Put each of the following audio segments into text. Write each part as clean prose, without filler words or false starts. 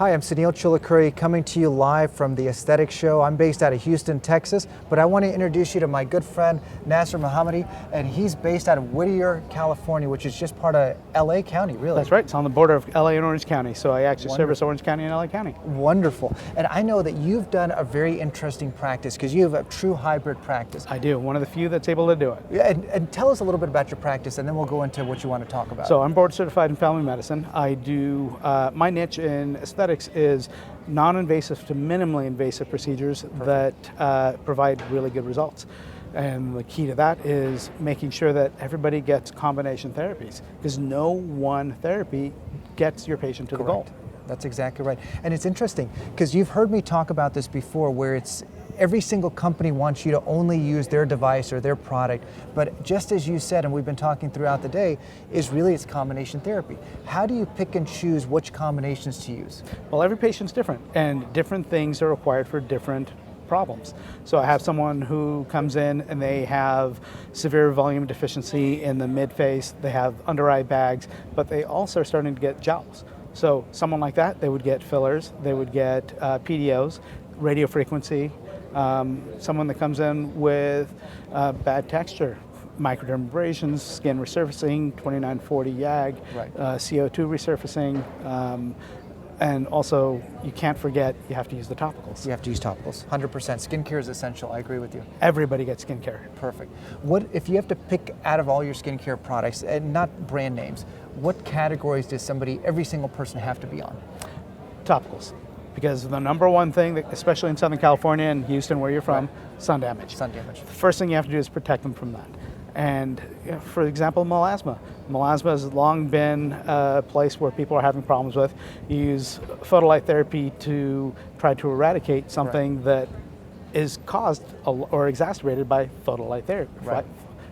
Hi, I'm Sunil Chilakuri coming to you live from the Aesthetic Show. I'm based out of Houston, Texas, but I want to introduce you to my good friend, Nasir Mohammed, and he's based out of Whittier, California, which is just part of LA County, really. That's right, it's on the border of LA and Orange County, so I actually service Orange County and LA County. Wonderful. And I know that you've done a very interesting practice because you have a true hybrid practice. I do, one of the few that's able to do it. Yeah, and tell us a little bit about your practice, and then we'll go into what you want to talk about. So I'm board certified in family medicine. I do, my niche in aesthetics is non-invasive to minimally invasive procedures that provide really good results. And the key to that is making sure that everybody gets combination therapies, because no one therapy gets your patient to the goal. That's exactly right. And it's interesting because you've heard me talk about this before, where it's every single company wants you to only use their device or their product, but just as you said, and we've been talking throughout the day, is really it's combination therapy. How do you pick and choose which combinations to use? Well, every patient's different, and different things are required for different problems. So I have someone who comes in and they have severe volume deficiency in the mid-face, they have under eye bags, but they also are starting to get jowls. So someone like that, they would get fillers, they would get PDOs, radiofrequency. Someone that comes in with bad texture, microdermabrasions, skin resurfacing, 2940 YAG, CO2 resurfacing, and also you can't forget you have to use the topicals. You have to use topicals, 100%. Skincare is essential, I agree with you. Everybody gets skincare. Perfect. What if you have to pick out of all your skincare products, and not brand names, what categories does every single person have to be on? Topicals. Because the number one thing, that, especially in Southern California and Houston where you're from, sun damage. Sun damage. The first thing you have to do is protect them from that. And for example, melasma. Melasma has long been a place where people are having problems with. You use photolight therapy to try to eradicate something that is caused or exacerbated by photolight therapy,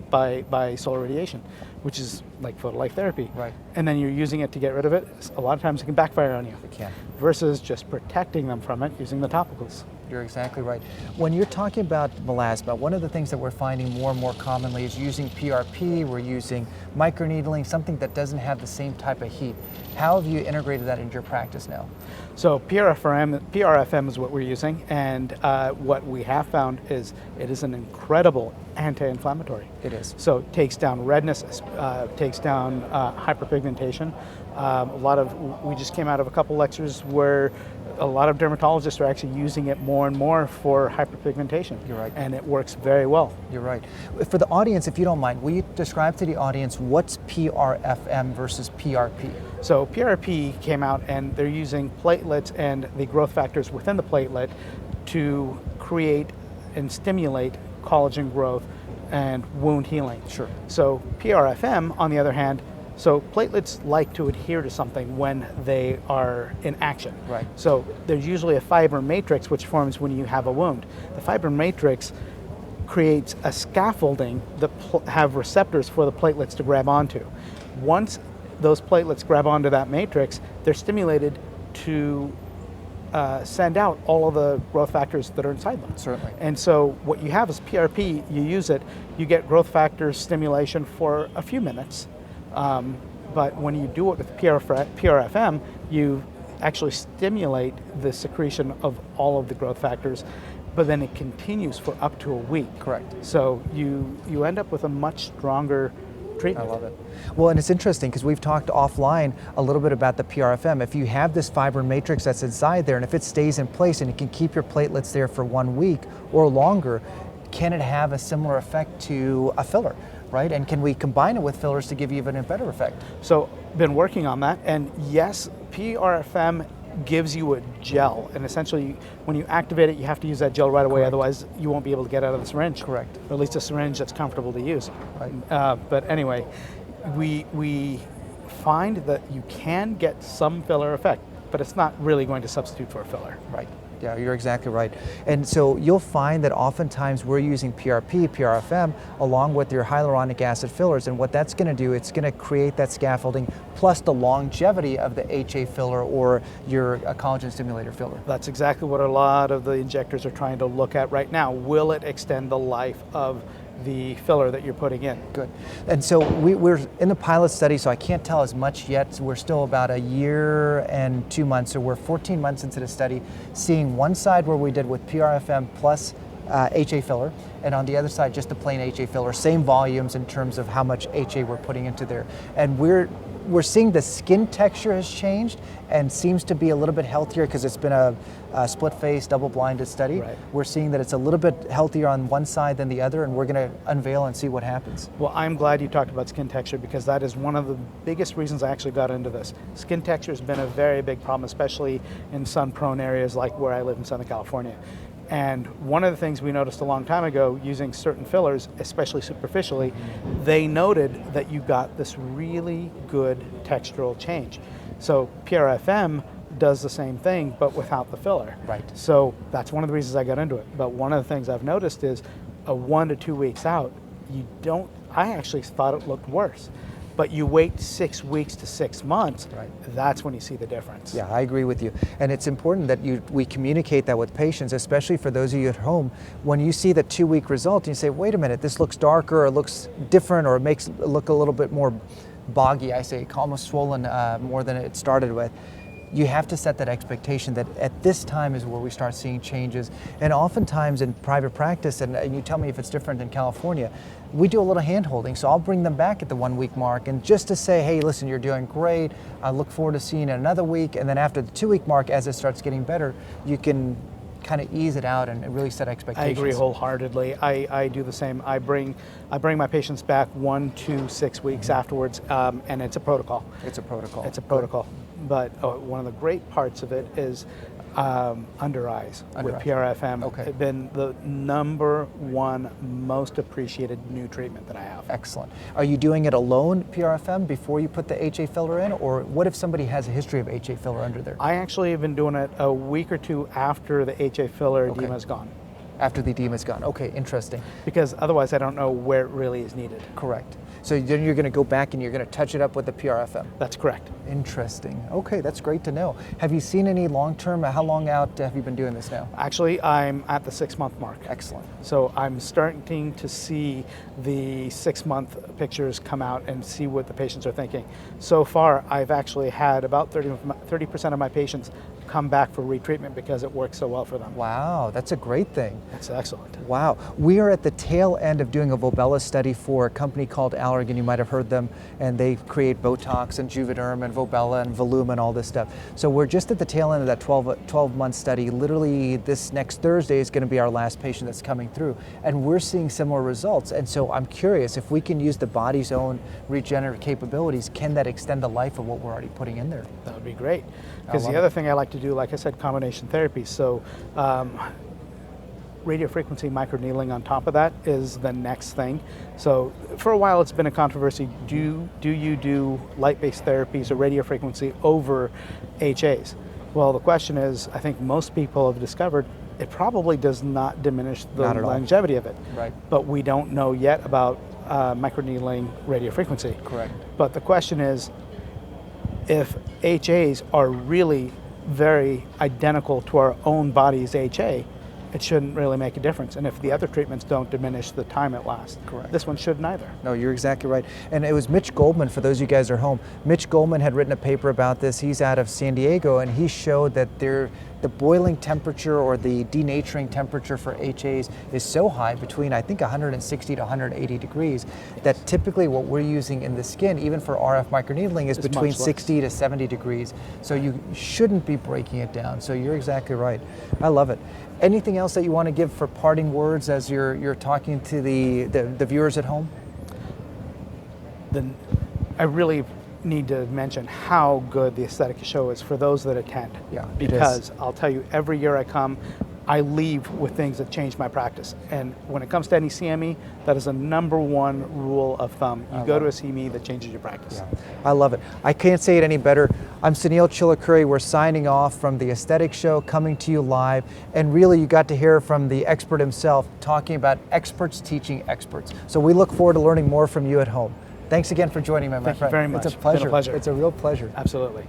by solar radiation, which is like photolight therapy. And then you're using it to get rid of it. A lot of times it can backfire on you. It can. Versus just protecting them from it using the topicals. You're exactly right. When you're talking about melasma, one of the things that we're finding more and more commonly is using PRP, we're using microneedling, something that doesn't have the same type of heat. How have you integrated that into your practice now? So PRFM is what we're using, and what we have found is it is an incredible anti-inflammatory. It is. So it takes down redness, takes down hyperpigmentation. We just came out of a couple lectures where a lot of dermatologists are actually using it more and more for hyperpigmentation. You're right. And it works very well. You're right. For the audience, if you don't mind, will you describe to the audience what's PRFM versus PRP? So PRP came out and they're using platelets and the growth factors within the platelet to create and stimulate collagen growth and wound healing. Sure. So PRFM, on the other hand, so platelets like to adhere to something when they are in action. Right. So there's usually a fiber matrix which forms when you have a wound. The fiber matrix creates a scaffolding that have receptors for the platelets to grab onto. Once those platelets grab onto that matrix, they're stimulated to send out all of the growth factors that are inside them. Certainly. And so what you have is PRP, you use it, you get growth factor stimulation for a few minutes. But when you do it with PRFM, you actually stimulate the secretion of all of the growth factors, but then it continues for up to a week. Correct. So you end up with a much stronger treatment. I love it. Well, and it's interesting because we've talked offline a little bit about the PRFM. If you have this fiber matrix that's inside there, and if it stays in place and it can keep your platelets there for 1 week or longer, can it have a similar effect to a filler? Right? And can we combine it with fillers to give you even a better effect? So, been working on that, and yes, PRFM gives you a gel, and essentially when you activate it, you have to use that gel right away, otherwise you won't be able to get out of the syringe. Correct. Or at least a syringe that's comfortable to use. Right. But anyway, we find that you can get some filler effect, but it's not really going to substitute for a filler. Right. Yeah, you're exactly right. And so you'll find that oftentimes we're using PRP, PRFM, along with your hyaluronic acid fillers, and what that's going to do, it's going to create that scaffolding plus the longevity of the HA filler or your collagen stimulator filler. That's exactly what a lot of the injectors are trying to look at right now. Will it extend the life of the filler that you're putting in. Good. And so we're in the pilot study, so I can't tell as much yet. So we're still about a year and 2 months, so we're 14 months into the study, seeing one side where we did with PRFM plus HA filler, and on the other side just the plain HA filler, same volumes in terms of how much HA we're putting into there. And we're seeing the skin texture has changed and seems to be a little bit healthier because it's been a split-face, double-blinded study. Right. We're seeing that it's a little bit healthier on one side than the other, and we're going to unveil and see what happens. Well, I'm glad you talked about skin texture because that is one of the biggest reasons I actually got into this. Skin texture has been a very big problem, especially in sun-prone areas like where I live in Southern California. And one of the things we noticed a long time ago using certain fillers, especially superficially, they noted that you got this really good textural change. So PRFM does the same thing, but without the filler. Right. So that's one of the reasons I got into it. But one of the things I've noticed is 1 to 2 weeks out, I actually thought it looked worse. But you wait 6 weeks to 6 months, right, that's when you see the difference. Yeah, I agree with you. And it's important that we communicate that with patients, especially for those of you at home. When you see the 2-week result, you say, wait a minute, this looks darker, or it looks different, or it makes it look a little bit more boggy, I say, almost swollen more than it started with. You have to set that expectation that at this time is where we start seeing changes. And oftentimes in private practice, and you tell me if it's different in California, we do a little hand holding. So I'll bring them back at the 1 week mark and just to say, hey, listen, you're doing great. I look forward to seeing you in another week. And then after the 2 week mark, as it starts getting better, you can kind of ease it out and really set expectations. I agree wholeheartedly. I do the same. I bring my patients back 1 to 6 weeks afterwards, and it's a protocol. It's a protocol. It's a protocol. But one of the great parts of it is under eyes with PRFM. Okay. It's been the #1 most appreciated new treatment that I have. Excellent. Are you doing it alone, PRFM, before you put the HA filler in? Or what if somebody has a history of HA filler under there? I actually have been doing it a week or two after the HA filler edema is gone. After the edema is gone. Okay, interesting. Because otherwise I don't know where it really is needed. Correct. So then you're going to go back and you're going to touch it up with the PRFM. That's correct. Interesting. Okay, that's great to know. Have you seen any long-term, how long out have you been doing this now? Actually, I'm at the 6-month mark. Excellent. So I'm starting to see the 6-month pictures come out and see what the patients are thinking. So far, I've actually had about 30% of my patients come back for retreatment because it works so well for them. Wow, that's a great thing. That's excellent. Wow. We are at the tail end of doing a Volbella study for a company called Allergan. You might have heard them, and they create Botox and Juvederm and Volbella and Voluma and all this stuff. So we're just at the tail end of that 12-month study. Literally this next Thursday is going to be our last patient that's coming through, and we're seeing similar results. And so I'm curious, if we can use the body's own regenerative capabilities, can that extend the life of what we're already putting in there? That would be great. Because the other thing I like to do, like I said, combination therapy. So radiofrequency microneedling on top of that is the next thing. So for a while it's been a controversy. Do you do light-based therapies or radiofrequency over HAs? Well, the question is, I think most people have discovered it probably does not diminish the longevity of it. Right. But we don't know yet about microneedling radiofrequency. Correct. But the question is, if HAs are really very identical to our own body's HA, it shouldn't really make a difference. And if the other treatments don't diminish the time it lasts, correct, this one shouldn't either. No, you're exactly right. And it was Mitch Goldman, for those of you guys at home. Mitch Goldman had written a paper about this. He's out of San Diego, and he showed that the boiling temperature or the denaturing temperature for HAs is so high, between I think 160 to 180 degrees, that typically what we're using in the skin, even for RF microneedling, is between 60 to 70 degrees. So you shouldn't be breaking it down. So you're exactly right. I love it. Anything else that you want to give for parting words as you're talking to the viewers at home? Then I really need to mention how good the aesthetic show is for those that attend. Yeah, because I'll tell you, every year I come, I leave with things that change my practice. And when it comes to any CME, that is a #1 rule of thumb. You go to a CME that changes your practice. Yeah. I love it. I can't say it any better. I'm Sunil Chilakuri. We're signing off from the Aesthetic Show, coming to you live. And really, you got to hear from the expert himself, talking about experts teaching experts. So we look forward to learning more from you at home. Thanks again for joining me, my friend. Thank you very much. It's a pleasure. It's been a pleasure. It's a real pleasure. Absolutely.